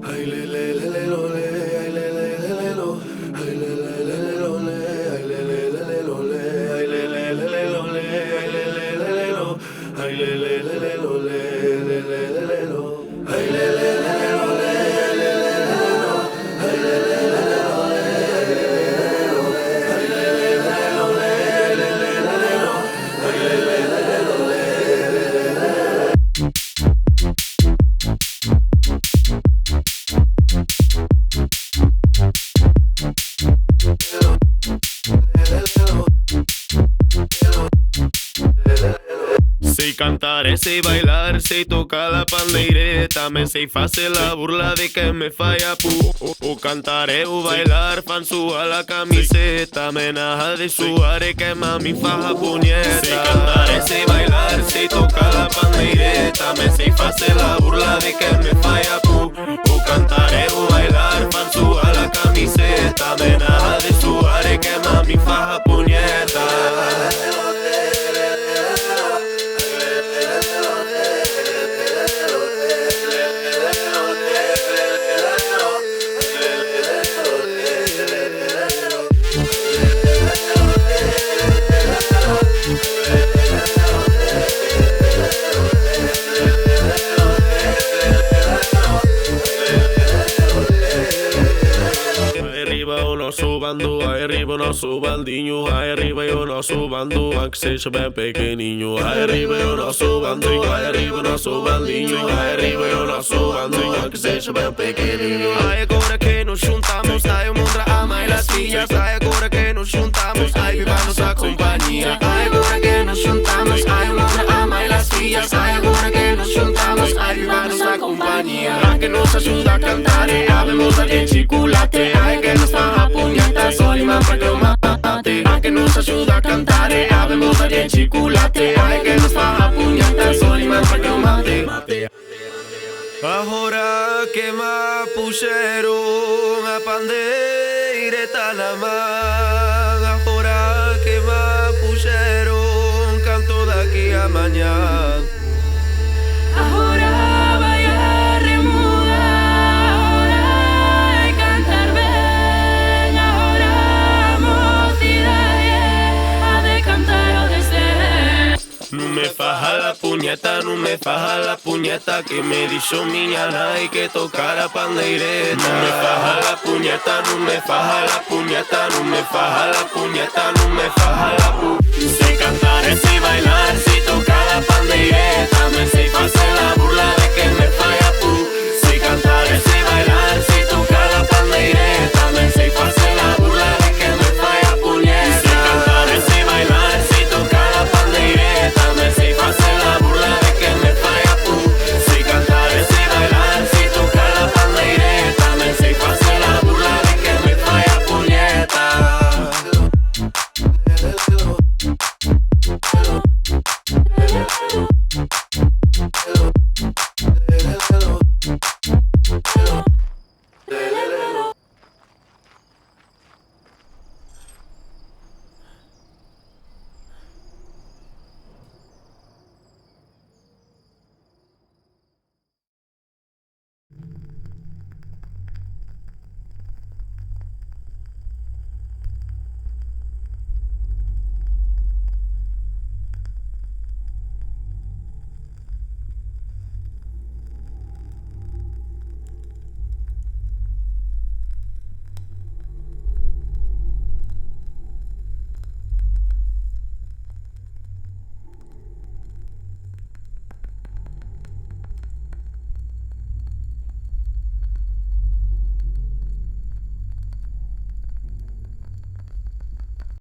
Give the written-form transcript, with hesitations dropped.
Ay, le, le, lo, le, ay, le, lo. Ay, le, lo, le, ay, le, lo, le, ay, le, lo, le, ay, le, lo. Ay, le, lo, le, lo. Ay, le, lo, le, Sei cantar, sei bailar, sei tocar la pandeireta. Me sei fazer la burla de que me falla o cantar o bailar, fan sua la camiseta. Me naja de suar que mami faja punheta. Sei cantar, sei bailar, sei tocar la pandeireta. Me sei fazer la burla de que me falla o cantar o bailar, fan sua la camiseta. Me naja de suar que mami faja punheta. Subando, aí arriba o nosso bandinho, aí arriba o nosso bando, que seja bem pequenininho. Aí arriba o nosso bandinho, aí arriba o nosso bandinho, aí arriba o nosso bando, que seja bem pequenininho. Aí agora que nos juntamos, aí o mundo ama e as filhas. Aí agora que nos juntamos, aí viva nossa companhia. Aí agora que nos juntamos, aí o mundo ama e as filhas. Aí agora que nos juntamos, aí viva nossa companhia. A que nos ajuda a cantar, habemos de chocolate, aí que nos faz puñeta, sol y más para que mate. A que nos ayuda a cantar, habemos de chocolate. Ay, que nos faja puñeta, sol y más para que mate. Agora que me puxeron a pandeireta na man. Agora que me puxeron, canto daqui a mañá. Ahora vaya remuda, ahora cantar ben, ahora mocidade, ha de cantar o descer. No me faja la puñeta, no me faja la puñeta, que me dijo miña nai que tocara pandeireta. No me faja la puñeta, no me faja la puñeta, no me faja la puñeta, no me faja la pu. Sé cantar, sé bailar, sé tocar la pandeireta, me sé